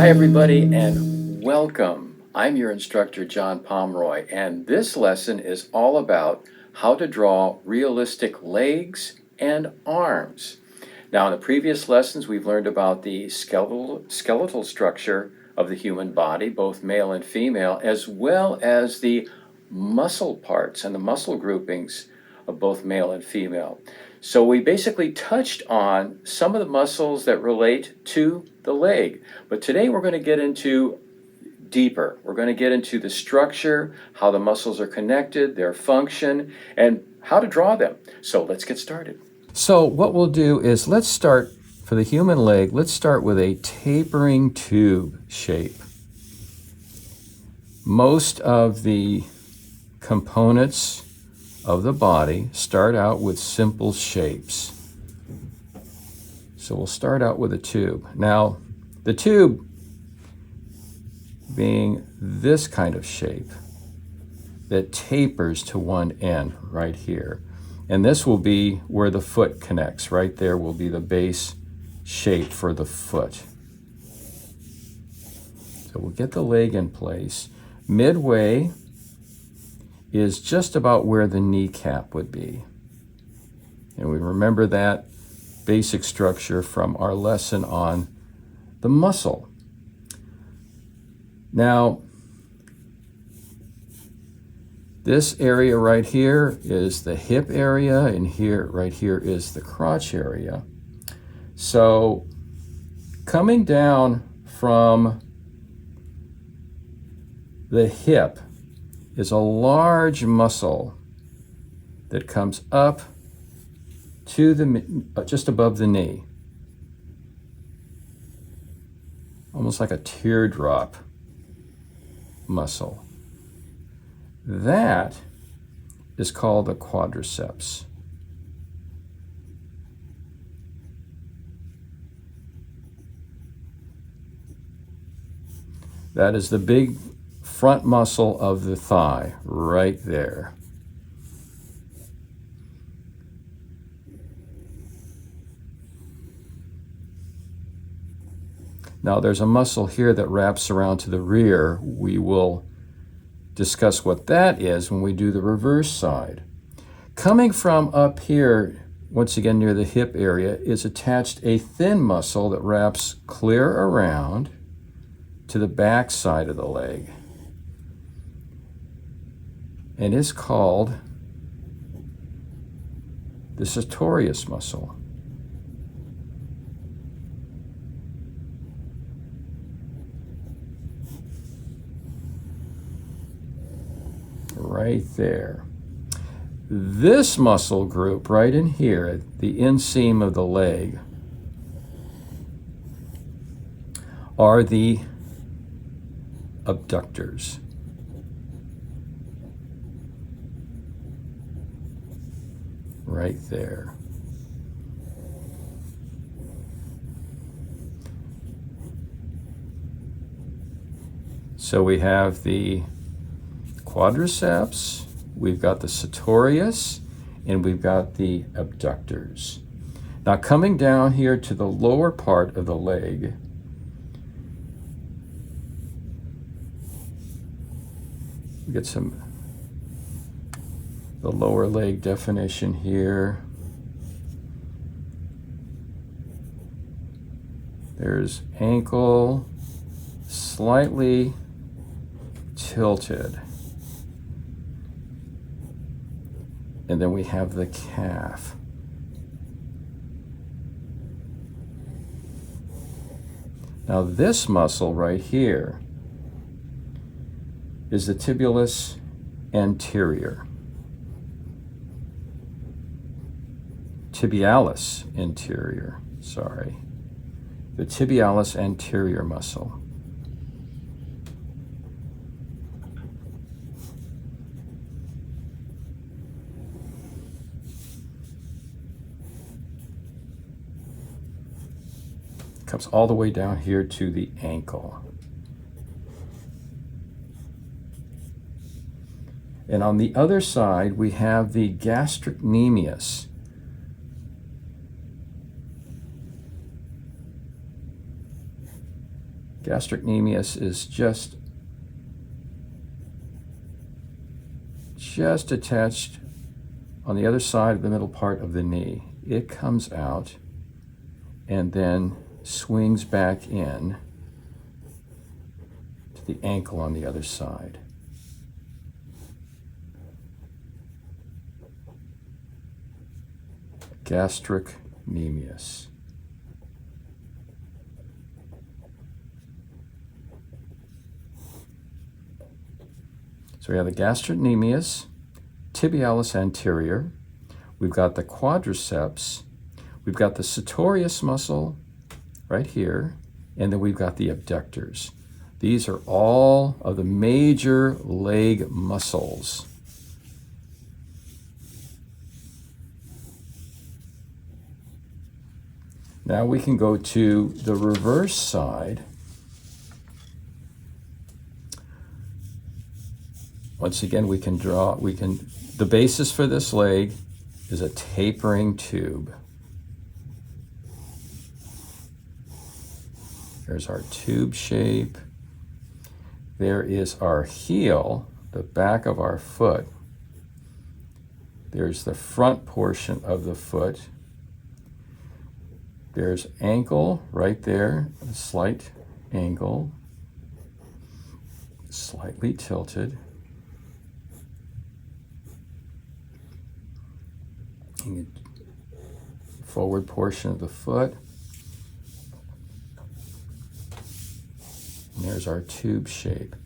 Hi everybody and welcome. I'm your instructor John Pomeroy, and this lesson is all about how to draw realistic legs and arms. Now in the previous lessons we've learned about the skeletal structure of the human body, both male and female, as well as the muscle parts and the muscle groupings of both male and female. So we basically touched on some of the muscles that relate to the leg, but today we're going to get into deeper. We're going to get into the structure, how the muscles are connected, their function, and how to draw them. So let's get started. So what we'll do is let's start, for the human leg, let's start with a tapering tube shape. Most of the components of the body start out with simple shapes. So we'll start out with a tube. Now, the tube being this kind of shape that tapers to one end right here. And this will be where the foot connects. Right there will be the base shape for the foot. So we'll get the leg in place. Midway is just about where the kneecap would be. And we remember that basic structure from our lesson on the muscle. Now, this area right here is the hip area, and right here is the crotch area. So coming down from the hip is a large muscle that comes up to the just above the knee, almost like a teardrop muscle. That is called the quadriceps. That is the big front muscle of the thigh, right there. Now there's a muscle here that wraps around to the rear. We will discuss what that is when we do the reverse side. Coming from up here, once again near the hip area, is attached a thin muscle that wraps clear around to the back side of the leg. And is called the sartorius muscle. Right there. This muscle group right in here at the inseam of the leg are the abductors. Right there. So we have the quadriceps, we've got the sartorius, and we've got the abductors. Now coming down here to the lower part of the leg, we get the lower leg definition here. There's ankle, slightly tilted. And then we have the calf. Now this muscle right here is the tibialis anterior. Tibialis anterior, sorry. The tibialis anterior muscle. Comes all the way down here to the ankle. And on the other side, we have the gastrocnemius. Gastrocnemius is just attached on the other side of the middle part of the knee. It comes out and then swings back in to the ankle on the other side. Gastrocnemius. So we have the gastrocnemius, tibialis anterior. We've got the quadriceps. We've got the sartorius muscle right here. And then we've got the abductors. These are all of the major leg muscles. Now we can go to the reverse side. Once again, the basis for this leg is a tapering tube. There's our tube shape. There is our heel, the back of our foot. There's the front portion of the foot. There's ankle right there, a slight angle, slightly tilted. Forward portion of the foot. And there's our tube shape.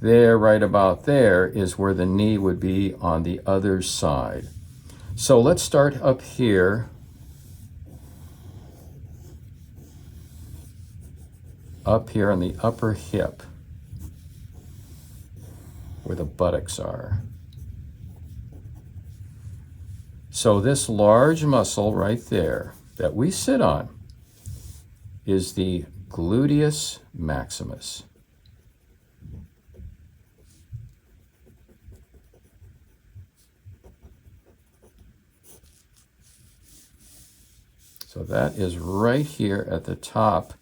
There, right about there, is where the knee would be on the other side. So let's start up here. Up here on the upper hip, where the buttocks are. So this large muscle right there that we sit on is the gluteus maximus. So that is right here at the top,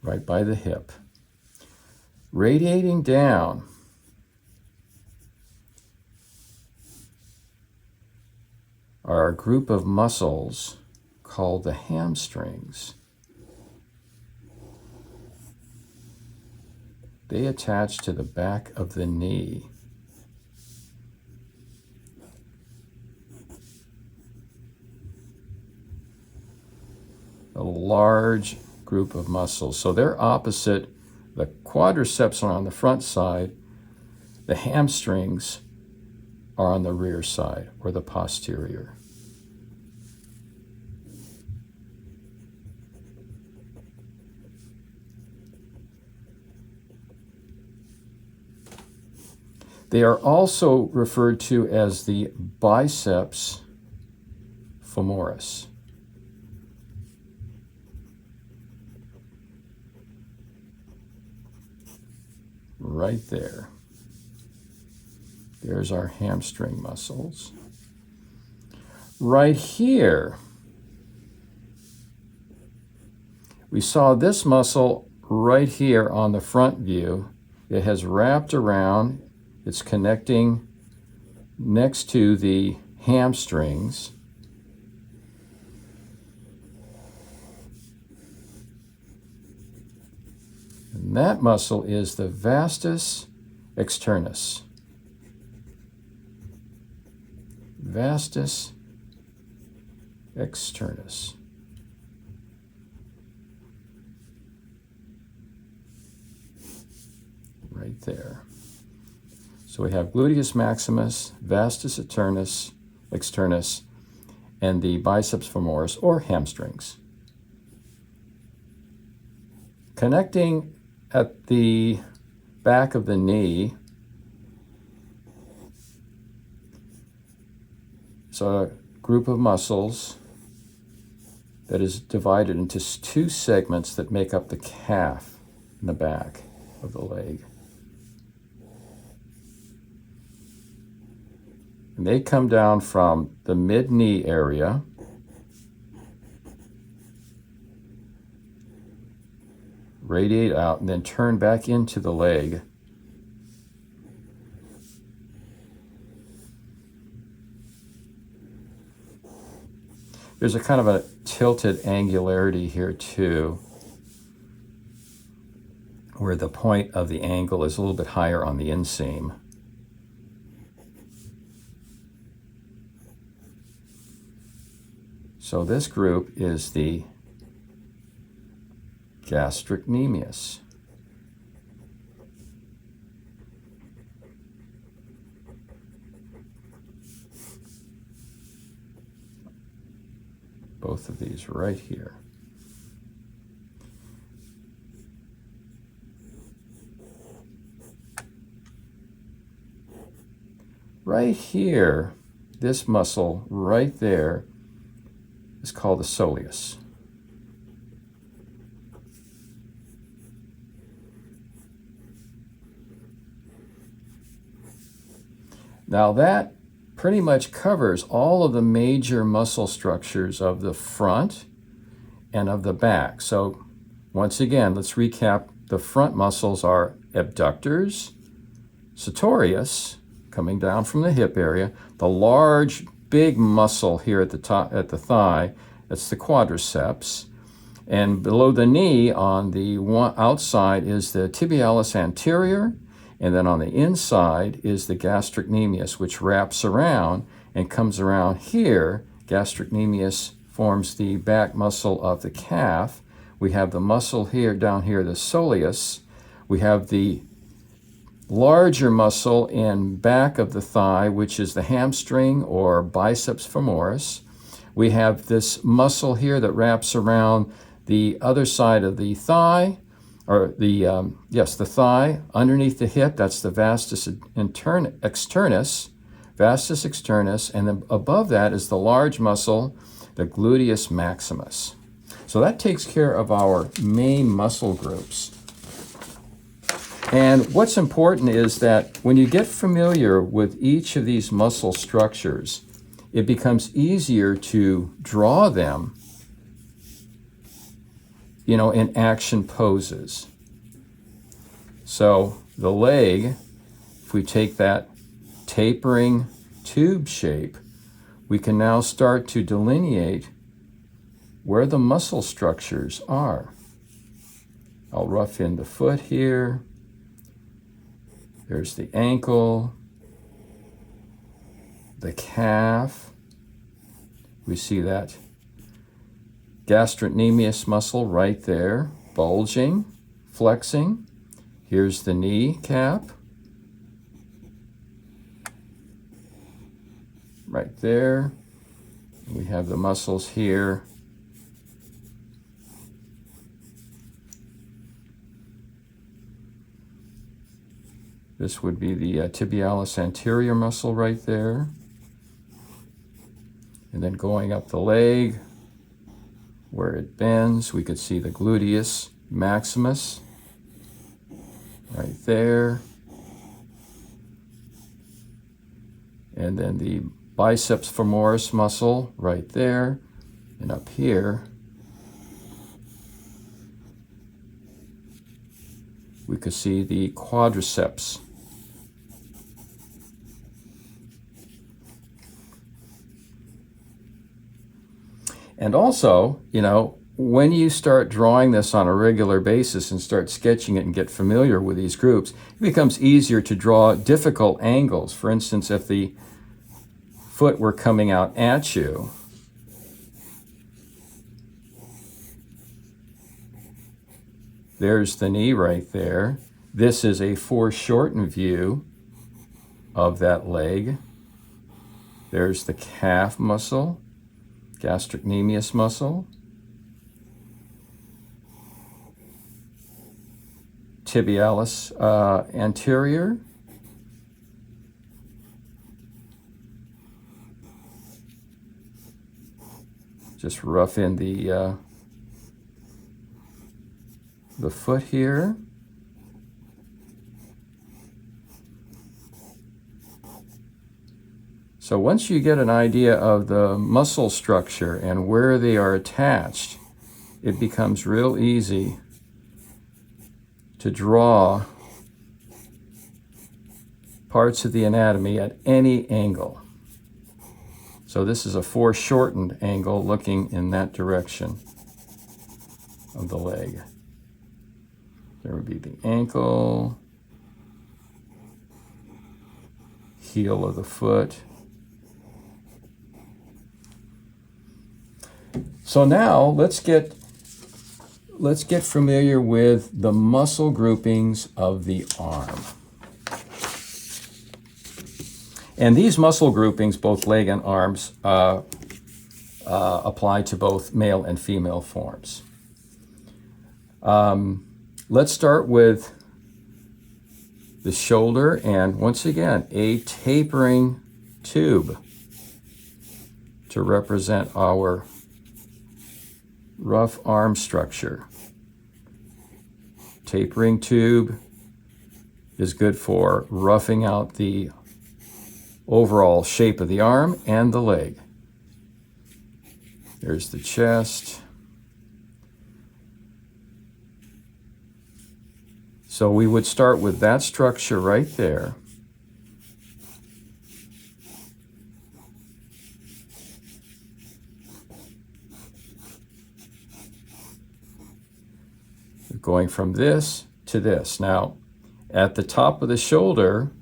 right by the hip. Radiating down are a group of muscles called the hamstrings. They attach to the back of the knee. A large group of muscles. So they're opposite. The quadriceps are on the front side. The hamstrings are on the rear side, or the posterior. They are also referred to as the biceps femoris. Right there. There's our hamstring muscles. Right here, we saw this muscle right here on the front view. It has wrapped around. It's connecting next to the hamstrings. And that muscle is the vastus externus. Vastus externus. Right there. So we have gluteus maximus, vastus externus, and the biceps femoris, or hamstrings. Connecting at the back of the knee, so a group of muscles that is divided into two segments that make up the calf in the back of the leg. And they come down from the mid-knee area radiate out, and then turn back into the leg. There's a kind of a tilted angularity here too, where the point of the angle is a little bit higher on the inseam. So this group is the gastrocnemius. Both of these right here. Right here, this muscle right there is called the soleus. Now that pretty much covers all of the major muscle structures of the front and of the back. So once again, let's recap. The front muscles are abductors, sartorius, coming down from the hip area, the large big muscle here at the top, at the thigh, that's the quadriceps, and below the knee on the outside is the tibialis anterior, and then on the inside is the gastrocnemius, which wraps around and comes around here. Gastrocnemius forms the back muscle of the calf. We have the muscle here, down here, the soleus. We have the larger muscle in back of the thigh, which is the hamstring or biceps femoris. We have this muscle here that wraps around the other side of the thigh, or the thigh underneath the hip. That's the vastus externus, and then above that is the large muscle, the gluteus maximus. So that takes care of our main muscle groups. And what's important is that when you get familiar with each of these muscle structures, it becomes easier to draw them, in action poses. So the leg, if we take that tapering tube shape, we can now start to delineate where the muscle structures are. I'll rough in the foot here. There's the ankle, the calf. We see that gastrocnemius muscle right there, bulging, flexing. Here's the knee cap, right there. We have the muscles here. This would be the tibialis anterior muscle right there. And then going up the leg, where it bends, we could see the gluteus maximus right there. And then the biceps femoris muscle right there. And up here, we could see the quadriceps. And also, when you start drawing this on a regular basis and start sketching it and get familiar with these groups, it becomes easier to draw difficult angles. For instance, if the foot were coming out at you, there's the knee right there. This is a foreshortened view of that leg. There's the calf muscle, gastrocnemius muscle, tibialis anterior, just rough in the foot here. So once you get an idea of the muscle structure and where they are attached, it becomes real easy to draw parts of the anatomy at any angle. So this is a foreshortened angle looking in that direction of the leg. There would be the ankle, heel of the foot. So now let's get familiar with the muscle groupings of the arm. And these muscle groupings, both leg and arms, apply to both male and female forms. Let's start with the shoulder, and once again, a tapering tube to represent our rough arm structure. Tapering tube is good for roughing out the overall shape of the arm and the leg. There's the chest. So we would start with that structure right there. Going from this to this. Now, at the top of the shoulder,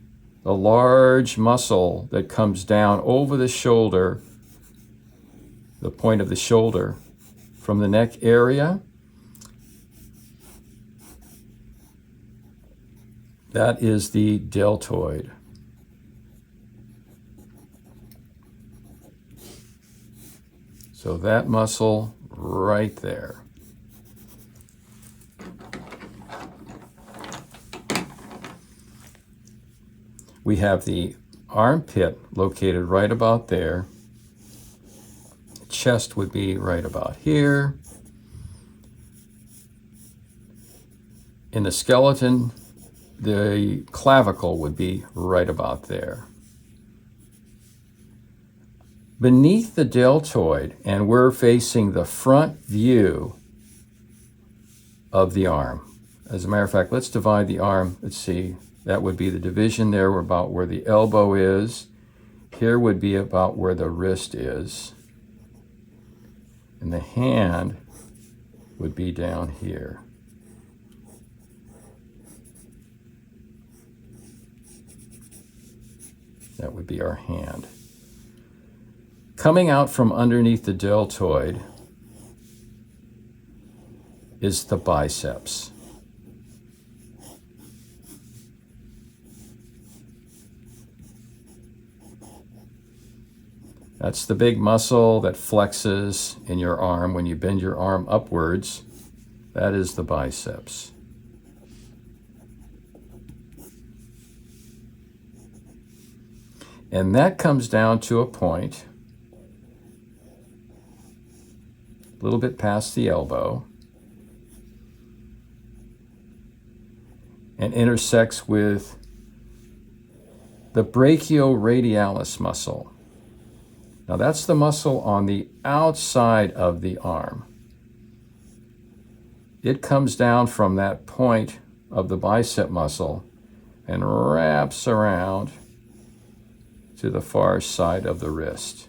the large muscle that comes down over the shoulder, the point of the shoulder, from the neck area, that is the deltoid. So that muscle right there. We have the armpit located right about there. Chest would be right about here. In the skeleton, the clavicle would be right about there. Beneath the deltoid, and we're facing the front view of the arm. As a matter of fact, let's divide the arm. Let's see. That would be the division there about where the elbow is. Here would be about where the wrist is. And the hand would be down here. That would be our hand. Coming out from underneath the deltoid is the biceps. That's the big muscle that flexes in your arm when you bend your arm upwards. That is the biceps. And that comes down to a point, a little bit past the elbow, and intersects with the brachioradialis muscle. Now that's the muscle on the outside of the arm. It comes down from that point of the bicep muscle and wraps around to the far side of the wrist.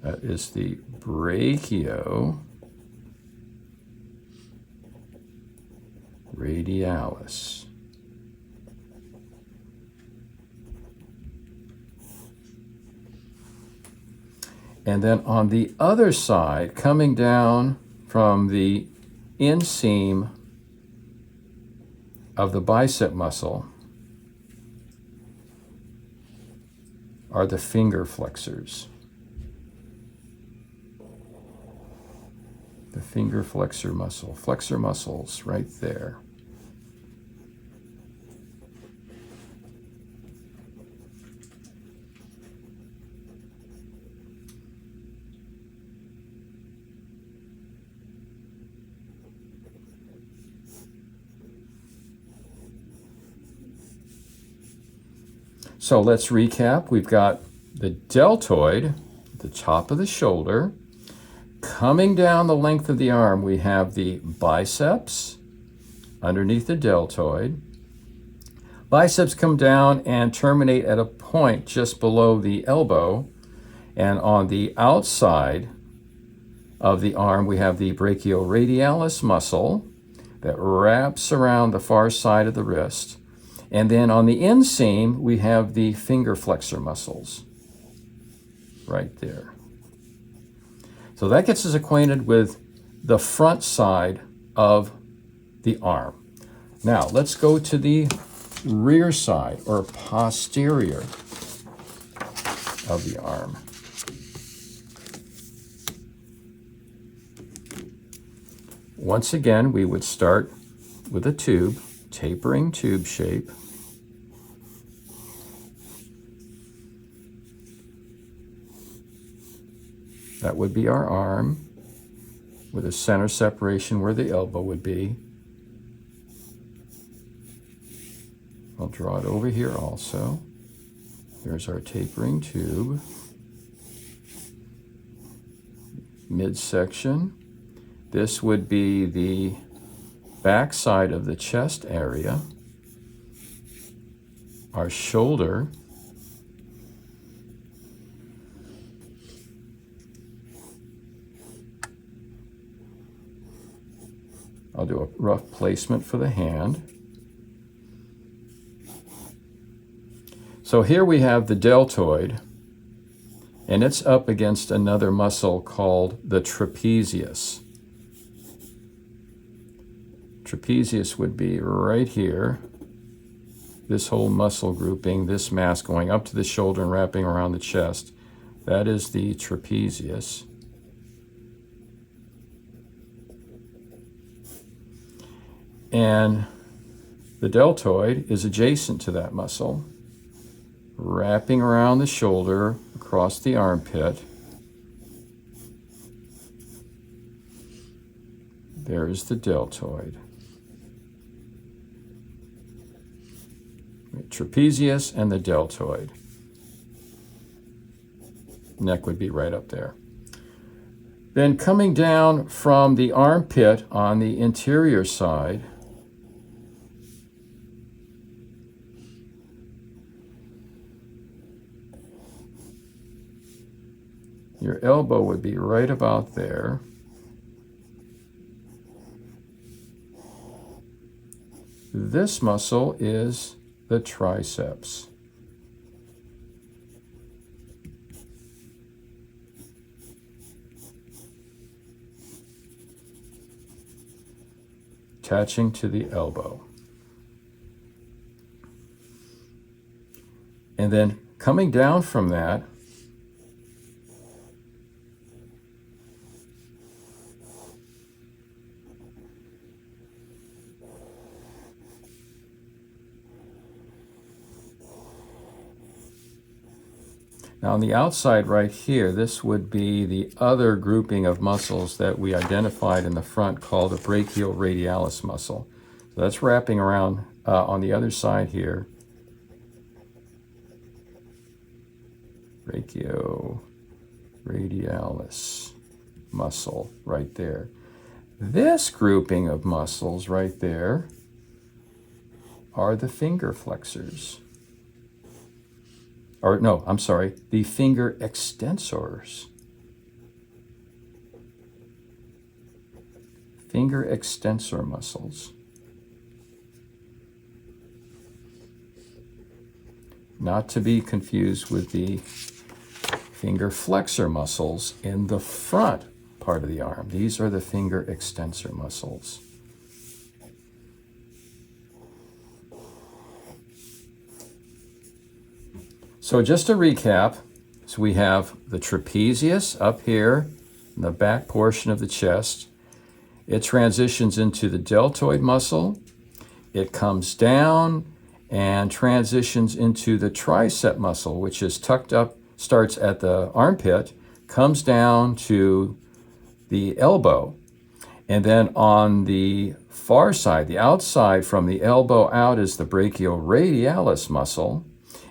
That is the brachioradialis. And then on the other side, coming down from the inseam of the bicep muscle, are the finger flexors. The finger flexor muscles right there. So let's recap. We've got the deltoid, the top of the shoulder, coming down the length of the arm, we have the biceps underneath the deltoid. Biceps come down and terminate at a point just below the elbow. And on the outside of the arm, we have the brachioradialis muscle that wraps around the far side of the wrist. And then on the inseam, we have the finger flexor muscles right there. So that gets us acquainted with the front side of the arm. Now, let's go to the rear side or posterior of the arm. Once again, we would start with a tube, tapering tube shape. That would be our arm with a center separation where the elbow would be. I'll draw it over here also. There's our tapering tube. Midsection. This would be the back side of the chest area. Our shoulder. I'll do a rough placement for the hand. So here we have the deltoid, and it's up against another muscle called the trapezius. Trapezius would be right here. This whole muscle grouping, this mass going up to the shoulder and wrapping around the chest. That is the trapezius. And the deltoid is adjacent to that muscle, wrapping around the shoulder, across the armpit. There's the deltoid. Trapezius and the deltoid. Neck would be right up there. Then coming down from the armpit on the interior side, your elbow would be right about there. This muscle is the triceps. Attaching to the elbow. And then coming down from that, now on the outside right here, this would be the other grouping of muscles that we identified in the front called the brachioradialis muscle. So that's wrapping around on the other side here. Brachioradialis muscle right there. This grouping of muscles right there are the finger flexors. Or no, I'm sorry, the finger extensors. Finger extensor muscles. Not to be confused with the finger flexor muscles in the front part of the arm. These are the finger extensor muscles. So just to recap, so we have the trapezius up here in the back portion of the chest. It transitions into the deltoid muscle. It comes down and transitions into the tricep muscle, which is tucked up, starts at the armpit, comes down to the elbow. And then on the far side, the outside from the elbow out, is the brachioradialis muscle.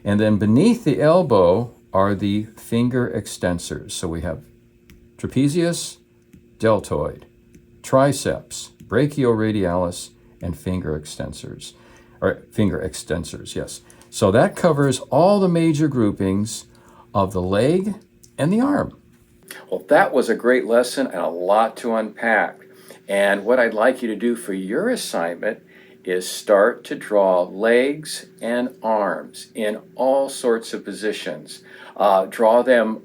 And then beneath the elbow are the finger extensors. So we have trapezius, deltoid, triceps, brachioradialis, and finger extensors. Or finger extensors, yes. So that covers all the major groupings of the leg and the arm. Well, that was a great lesson and a lot to unpack. And what I'd like you to do for your assignment is start to draw legs and arms in all sorts of positions. Draw them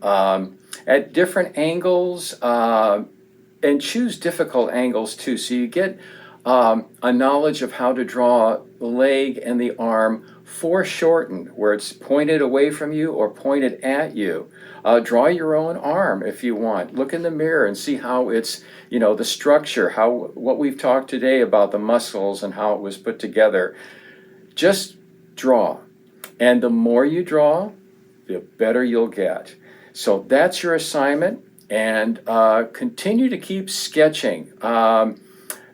at different angles and choose difficult angles too, so you get a knowledge of how to draw the leg and the arm foreshortened, where it's pointed away from you or pointed at you. Draw your own arm if you want. Look in the mirror and see how it's, the structure, what we've talked today about the muscles and how it was put together. Just draw. And the more you draw, the better you'll get. So that's your assignment, and continue to keep sketching.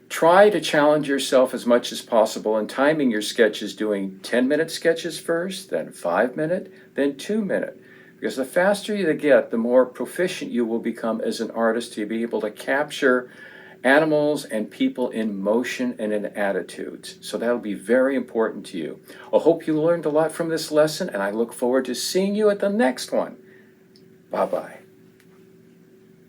Try to challenge yourself as much as possible in timing your sketches, doing 10-minute sketches first, then 5-minute, then 2-minute. Because the faster you get, the more proficient you will become as an artist to be able to capture animals and people in motion and in attitudes. So that'll be very important to you. I hope you learned a lot from this lesson, and I look forward to seeing you at the next one. Bye-bye.